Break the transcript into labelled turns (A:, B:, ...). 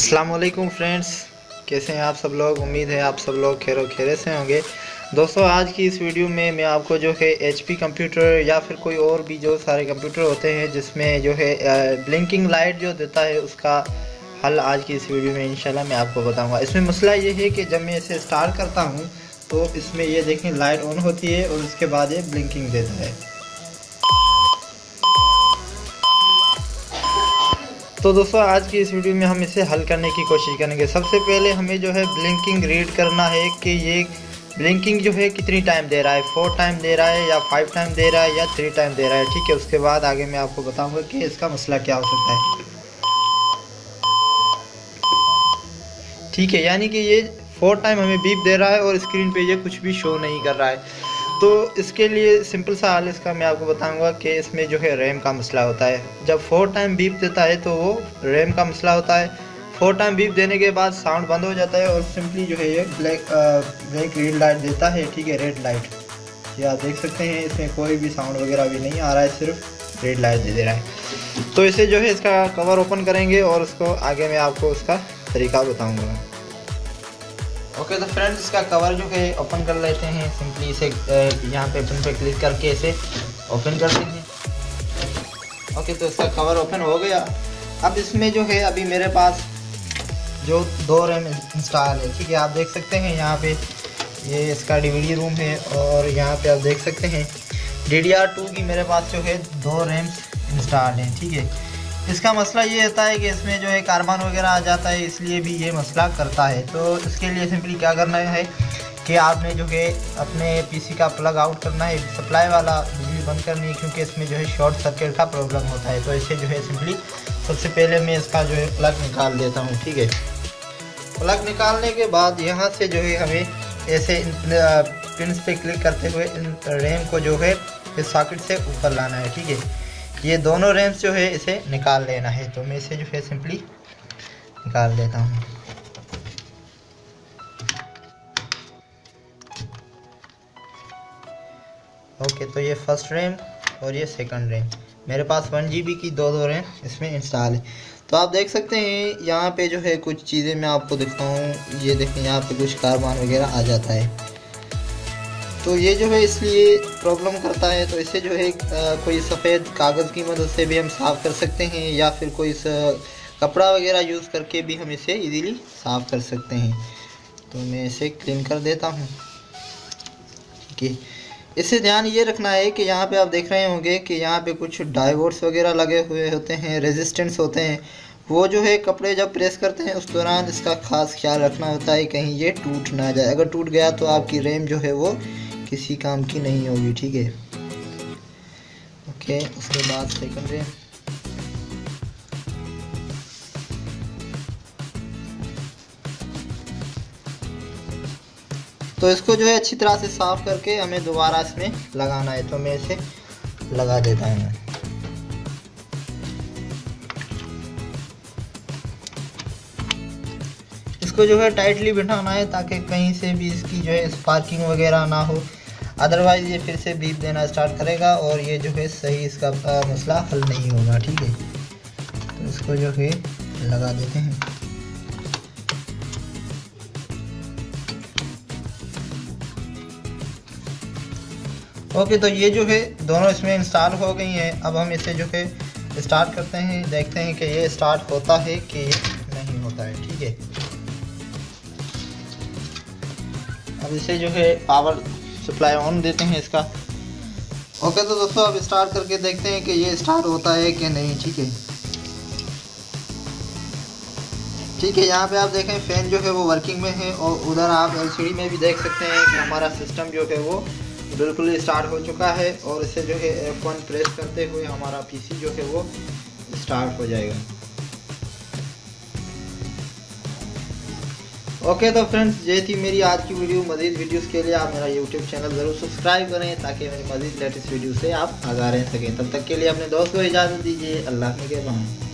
A: अस्सलाम वालेकुम फ्रेंड्स, कैसे हैं आप सब लोग। उम्मीद है आप सब लोग खैर खैरियत से होंगे। दोस्तों, आज की इस वीडियो में मैं आपको जो है HP कंप्यूटर या फिर कोई और भी जो सारे कंप्यूटर होते हैं जिसमें जो है ब्लिंकिंग लाइट जो देता है उसका हल आज की इस वीडियो में इंशाल्लाह मैं आपको बताऊंगा। इसमें मसला ये है कि जब मैं इसे स्टार्ट करता हूँ तो इसमें ये देखें लाइट ऑन होती है और उसके बाद ये ब्लिंकिंग देता है। तो दोस्तों, आज की इस वीडियो में हम इसे हल करने की कोशिश करेंगे। सबसे पहले हमें जो है ब्लिंकिंग रीड करना है कि ये ब्लिंकिंग जो है कितनी टाइम दे रहा है, 4 टाइम दे रहा है या 5 टाइम दे रहा है या 3 टाइम दे रहा है। ठीक है, उसके बाद आगे मैं आपको बताऊंगा कि इसका मसला क्या हो सकता है। ठीक है, यानी कि ये 4 टाइम हमें बीप दे रहा है और स्क्रीन पे ये कुछ भी शो नहीं कर रहा है। तो इसके लिए सिंपल सा हल इसका मैं आपको बताऊंगा कि इसमें जो है रैम का मसला होता है। जब 4 टाइम बीप देता है तो वो रैम का मसला होता है। 4 टाइम बीप देने के बाद साउंड बंद हो जाता है और सिंपली जो है ये ब्लैक रीड लाइट देता है। ठीक है, रेड लाइट, ये आप देख सकते हैं, इसमें कोई भी साउंड वगैरह भी नहीं आ रहा है, सिर्फ रेड लाइट दे रहा है। तो इसे जो है इसका कवर ओपन करेंगे और उसको आगे मैं आपको उसका तरीका बताऊँगा। ओके, तो फ्रेंड्स, इसका कवर जो है ओपन कर लेते हैं। सिंपली इसे यहाँ पे बटन पे क्लिक करके इसे ओपन करते हैं। ओके, तो इसका कवर ओपन हो गया। अब इसमें जो है अभी मेरे पास जो 2 रैम इंस्टॉल है। ठीक है, आप देख सकते हैं यहाँ पे ये इसका DVD रूम है और यहाँ पे आप देख सकते हैं DDR2 की मेरे पास जो है 2 रैम्स इंस्टॉल हैं। ठीक है, इसका मसला ये होता है कि इसमें जो है कार्बन वगैरह आ जाता है, इसलिए भी ये मसला करता है। तो इसके लिए सिंपली क्या करना है कि आपने जो है अपने PC का प्लग आउट करना है, सप्लाई वाला बिजली बंद करनी है, क्योंकि इसमें जो है शॉर्ट सर्किट का प्रॉब्लम होता है। तो इसे जो है सिंपली सबसे पहले मैं इसका जो है प्लग निकाल देता हूँ। ठीक है, प्लग निकालने के बाद यहाँ से जो है हमें ऐसे पिन्स पे क्लिक करते हुए इन रैम को जो है इस सॉकेट से ऊपर लाना है। ठीक है, ये दोनों रैम्स जो है इसे निकाल लेना है। तो मैं इसे जो है सिंपली निकाल देता हूँ। ओके, तो ये फर्स्ट रैम और ये सेकंड रैम, मेरे पास 1 GB की 2 रैम इसमें इंस्टॉल है। तो आप देख सकते हैं यहाँ पे जो है कुछ चीज़ें मैं आपको दिखाऊँ। ये देखें, यहाँ पे कुछ कार्बन वगैरह आ जाता है, तो ये जो है इसलिए प्रॉब्लम करता है। तो इसे जो है कोई सफ़ेद कागज़ की मदद से भी हम साफ़ कर सकते हैं या फिर कोई कपड़ा वगैरह यूज़ करके भी हम इसे इजीली साफ़ कर सकते हैं। तो मैं इसे क्लीन कर देता हूँ। ठीक है, इससे ध्यान ये रखना है कि यहाँ पे आप देख रहे होंगे कि यहाँ पे कुछ डायोड्स वगैरह लगे हुए होते हैं, रेजिस्टेंस होते हैं। वो जो है कपड़े जब प्रेस करते हैं उस दौरान इसका ख़ास ख्याल रखना होता है कहीं ये टूट ना जाए। अगर टूट गया तो आपकी रैम जो है वो किसी काम की नहीं होगी। ठीक है, ओके, उसके बाद सेकंड रैम। तो इसको जो है अच्छी तरह से साफ़ करके हमें दोबारा इसमें लगाना है। तो मैं इसे लगा देता हूँ। इसको जो है टाइटली बिठाना है ताकि कहीं से भी इसकी जो है स्पार्किंग वगैरह ना हो, अदरवाइज़ ये फिर से बीप देना स्टार्ट करेगा और ये जो है सही इसका मसला हल नहीं होगा। ठीक है, तो इसको जो है लगा देते हैं। ओके, तो ये जो है दोनों इसमें इंस्टॉल हो गई हैं। अब हम इसे जो है स्टार्ट करते हैं, देखते हैं कि ये स्टार्ट होता है कि नहीं होता है। ठीक है, अब इसे जो है पावर सप्लाई ऑन देते हैं इसका। ओके, तो दोस्तों अब स्टार्ट करके देखते हैं कि ये स्टार्ट होता है कि नहीं। ठीक है, ठीक है, यहाँ पे आप देखें फ़ैन जो है वो वर्किंग में है और उधर आप LCD में भी देख सकते हैं कि हमारा सिस्टम जो है वो बिल्कुल स्टार्ट हो चुका है। और इसे जो है F1 प्रेस करते हुए हमारा PC जो है वो स्टार्ट हो जाएगा। ओके, तो फ्रेंड्स, ये थी मेरी आज की वीडियो। मज़ीद वीडियोस के लिए आप मेरा YouTube चैनल ज़रूर सब्सक्राइब करें ताकि मेरी मज़ीद लेटेस्ट वीडियो से आप आगाह रह सकें। तब तक के लिए अपने दोस्त को इजाज़त दीजिए। अल्लाह के बाद।